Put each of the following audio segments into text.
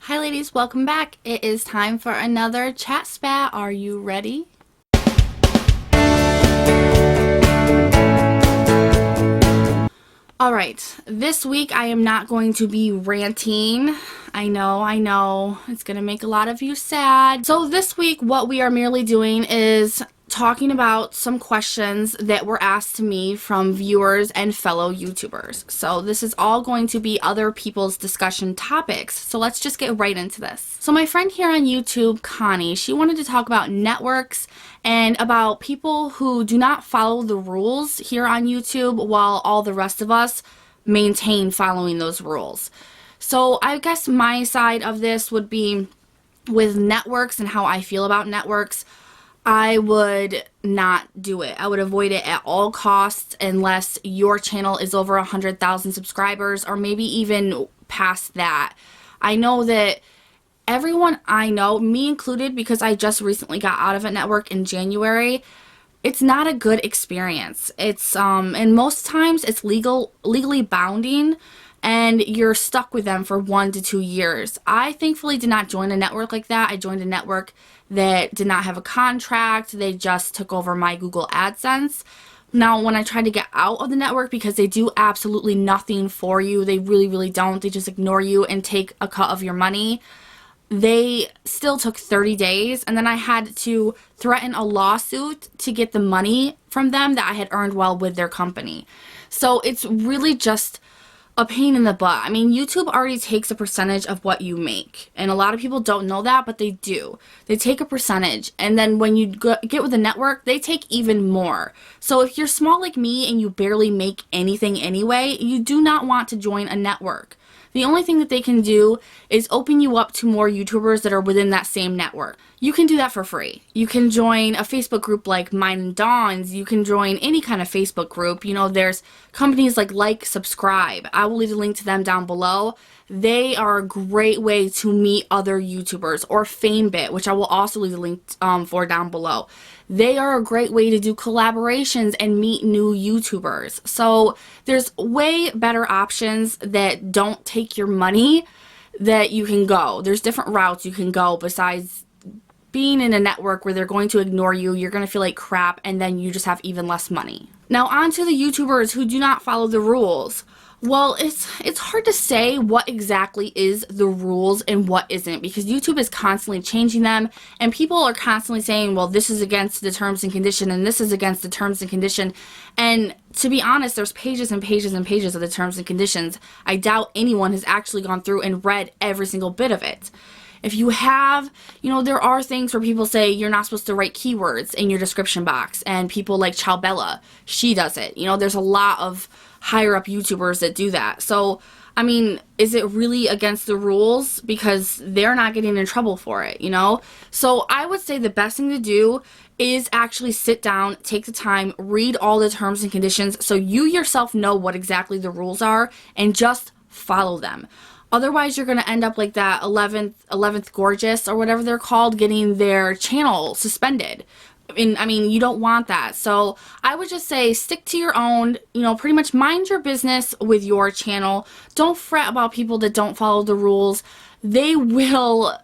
Hi ladies, welcome back. It is time for another chat spat. Are you ready? Alright, this week I am not going to be ranting. I know, it's gonna make a lot of you sad. So this week what we are merely doing is talking about some questions that were asked to me from viewers and fellow YouTubers. So this is all going to be other people's discussion topics. So let's just get right into this. So my friend here on YouTube, Connie, she wanted to talk about networks and about people who do not follow the rules here on YouTube while all the rest of us maintain following those rules. So I guess my side of this would be with networks and how I feel about networks. I would not do it. I would avoid it at all costs unless your channel is over 100,000 subscribers or maybe even past that. I know that everyone I know, me included, because I just recently got out of a network in January, it's not a good experience. It's and most times it's legally bounding and you're stuck with them for 1 to 2 years. I thankfully did not join a network like that. I joined a network that did not have a contract. They just took over my Google AdSense. Now, when I tried to get out of the network, because they do absolutely nothing for you, they really don't. They just ignore you and take a cut of your money. They still took 30 days, and then I had to threaten a lawsuit to get the money from them that I had earned while with their company. So it's really just a pain in the butt. I mean, YouTube already takes a percentage of what you make, and a lot of people don't know that, but they do. They take a percentage, and then when you get with a network, they take even more. So if you're small like me and you barely make anything anyway, you do not want to join a network. The only thing that they can do is open you up to more YouTubers that are within that same network. You can do that for free. You can join a Facebook group like Mine and Dawn's. You can join any kind of Facebook group. You know, there's companies like Subscribe. I will leave the link to them down below. They are a great way to meet other YouTubers, or FameBit, which I will also leave the link for down below. They are a great way to do collaborations and meet new YouTubers. So there's way better options that don't take your money that you can go. There's different routes you can go besides being in a network where they're going to ignore you, you're going to feel like crap, and then you just have even less money. Now on to the YouTubers who do not follow the rules. Well, it's hard to say what exactly is the rules and what isn't, because YouTube is constantly changing them, and people are constantly saying, well, this is against the terms and condition, and this is against the terms and condition. And to be honest, there's pages and pages and pages of the terms and conditions. I doubt anyone has actually gone through and read every single bit of it. If you have, you know, there are things where people say you're not supposed to write keywords in your description box, and people like Chowbella, she does it. You know, there's a lot of higher up YouTubers that do that. So, I mean, is it really against the rules? Because they're not getting in trouble for it, you know? So I would say the best thing to do is actually sit down, take the time, read all the terms and conditions so you yourself know what exactly the rules are, and just follow them. Otherwise, you're going to end up like that 11th Gorgeous or whatever they're called, getting their channel suspended. I mean, you don't want that. So I would just say stick to your own, you know, pretty much mind your business with your channel. Don't fret about people that don't follow the rules. They will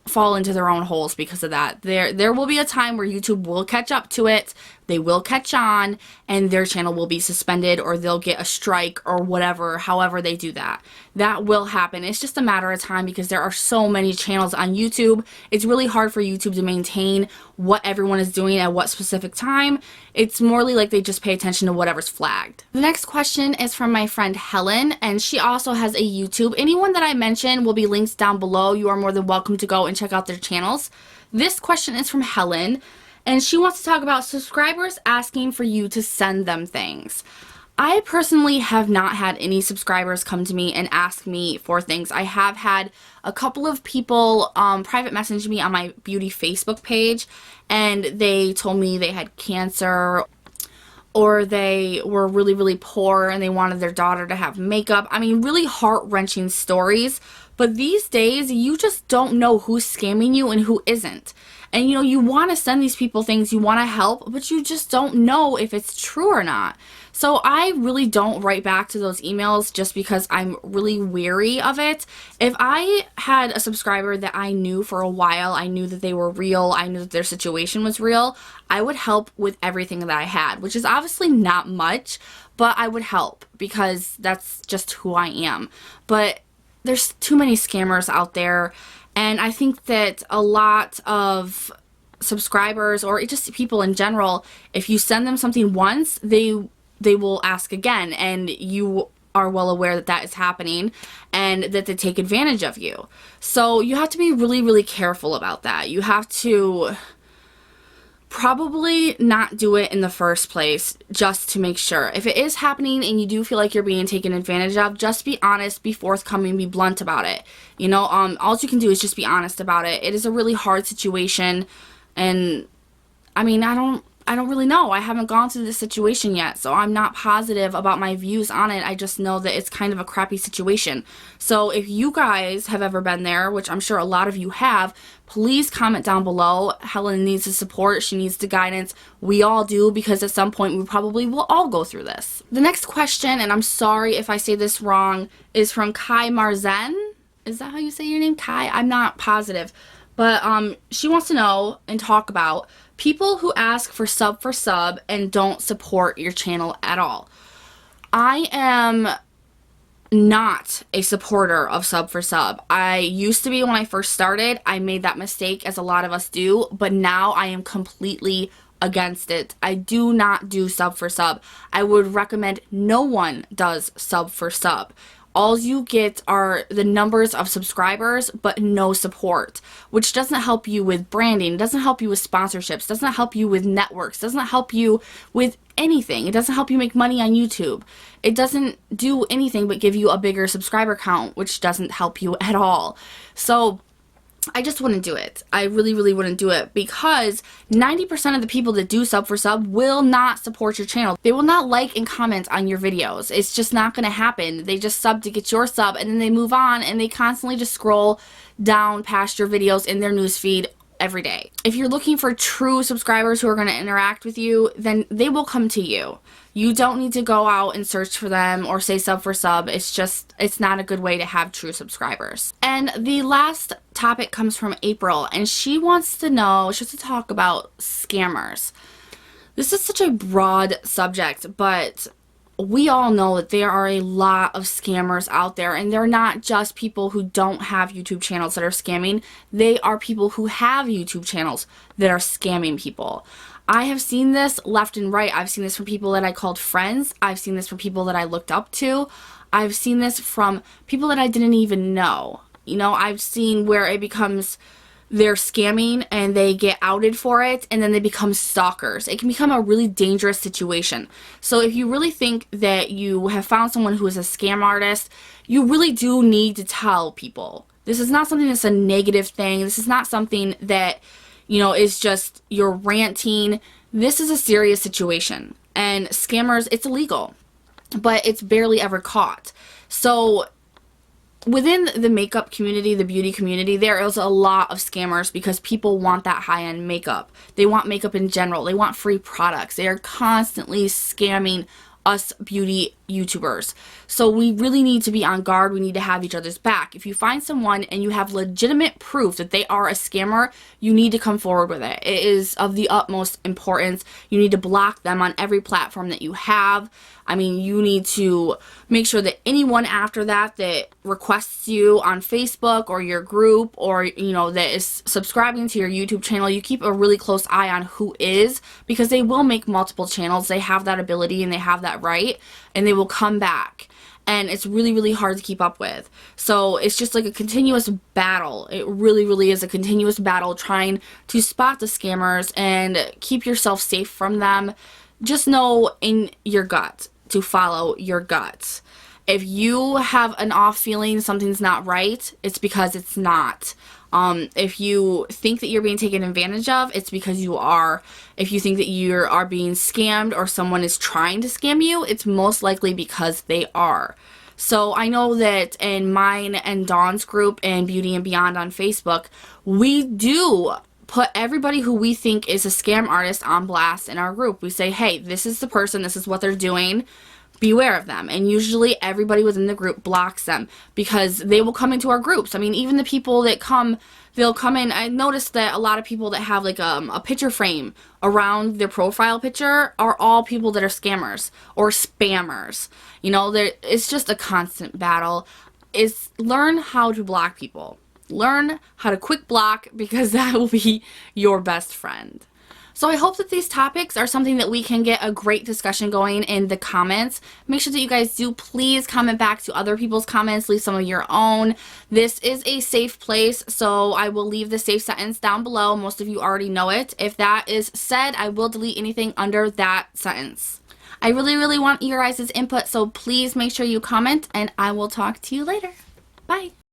fall into their own holes because of that. There will be a time where YouTube will catch up to it. They will catch on, and their channel will be suspended, or they'll get a strike or whatever, however they do that. That will happen. It's just a matter of time because there are so many channels on YouTube. It's really hard for YouTube to maintain what everyone is doing at what specific time. It's morely like they just pay attention to whatever's flagged. The next question is from my friend Helen, and she also has a YouTube. Anyone that I mention will be linked down below. You are more than welcome to go and check out their channels. This question is from Helen, and she wants to talk about subscribers asking for you to send them things. I personally have not had any subscribers come to me and ask me for things. I have had a couple of people private message me on my beauty Facebook page, and they told me they had cancer, or they were really poor and they wanted their daughter to have makeup. I mean, really heart-wrenching stories. But these days, you just don't know who's scamming you and who isn't. And you know, you want to send these people things, you want to help, but you just don't know if it's true or not. So I really don't write back to those emails just because I'm really weary of it. If I had a subscriber that I knew for a while, I knew that they were real, I knew that their situation was real, I would help with everything that I had, which is obviously not much, but I would help because that's just who I am. But there's too many scammers out there, and I think that a lot of subscribers or just people in general, if you send them something once, they will ask again, and you are well aware that that is happening and that they take advantage of you. So you have to be really, really careful about that. You have to probably not do it in the first place just to make sure. If it is happening and you do feel like you're being taken advantage of, just be honest, be forthcoming, be blunt about it. You know, all you can do is just be honest about it. It is a really hard situation, and I mean, I don't really know. I haven't gone through this situation yet, so I'm not positive about my views on it. I just know that it's kind of a crappy situation. So if you guys have ever been there, which I'm sure a lot of you have, please comment down below. Helen needs the support. She needs the guidance. We all do, because at some point we probably will all go through this. The next question, and I'm sorry if I say this wrong, is from Kai Marzen. Is that how you say your name? Kai? I'm not positive. But she wants to know and talk about people who ask for sub and don't support your channel at all. I am not a supporter of sub. I used to be when I first started. I made that mistake, as a lot of us do, but now I am completely against it. I do not do sub. I would recommend no one does sub. All you get are the numbers of subscribers, but no support, which doesn't help you with branding, doesn't help you with sponsorships, doesn't help you with networks, doesn't help you with anything. It doesn't help you make money on YouTube. It doesn't do anything but give you a bigger subscriber count, which doesn't help you at all. So I just wouldn't do it. I really, really wouldn't do it, because 90% of the people that do sub will not support your channel. They will not like and comment on your videos. It's just not going to happen. They just sub to get your sub, and then they move on, and they constantly just scroll down past your videos in their newsfeed every day. If you're looking for true subscribers who are going to interact with you, then they will come to you. You don't need to go out and search for them or say sub. It's not a good way to have true subscribers. And the last topic comes from April, and she wants to talk about scammers. This is such a broad subject, but we all know that there are a lot of scammers out there, and they're not just people who don't have YouTube channels that are scamming. They are people who have YouTube channels that are scamming people. I have seen this left and right. I've seen this from people that I called friends. I've seen this from people that I looked up to. I've seen this from people that I didn't even know. You know, I've seen where it becomes they're scamming and they get outed for it, and then they become stalkers. It can become a really dangerous situation. So if you really think that you have found someone who is a scam artist, you really do need to tell people. This is not something that's a negative thing. This is not something that, you know, is just you're ranting. This is a serious situation. And scammers, it's illegal, but it's barely ever caught. So within the makeup community, the beauty community, there is a lot of scammers because people want that high-end makeup. They want makeup in general. They want free products. They are constantly scamming us beauty YouTubers. So we really need to be on guard. We need to have each other's back. If you find someone and you have legitimate proof that they are a scammer, you need to come forward with it. It is of the utmost importance. You need to block them on every platform that you have. I mean, you need to make sure that anyone after that that requests you on Facebook or your group, or, you know, that is subscribing to your YouTube channel, you keep a really close eye on who is, because they will make multiple channels. They have that ability and they have that right, and they will come back. And it's really, really hard to keep up with. So it's just like a continuous battle. It really, really is a continuous battle trying to spot the scammers and keep yourself safe from them. Just know in your gut to follow your guts. If you have an off feeling something's not right, it's because it's not. If you think that you're being taken advantage of, it's because you are. If you think that you are being scammed or someone is trying to scam you, it's most likely because they are. So I know that in mine and Dawn's group and Beauty and Beyond on Facebook, we do put everybody who we think is a scam artist on blast in our group. We say, hey, this is the person, this is what they're doing. Beware of them. And usually everybody within the group blocks them because they will come into our groups. I mean, even the people that come, they'll come in. I noticed that a lot of people that have like a picture frame around their profile picture are all people that are scammers or spammers. You know, it's just a constant battle. Is learn how to block people. Learn how to quick block, because that will be your best friend. So I hope that these topics are something that we can get a great discussion going in the comments. Make sure that you guys do please comment back to other people's comments. Leave some of your own. This is a safe place, so I will leave the safe sentence down below. Most of you already know it. If that is said, I will delete anything under that sentence. I really, really want your guys' input, so please make sure you comment, and I will talk to you later. Bye.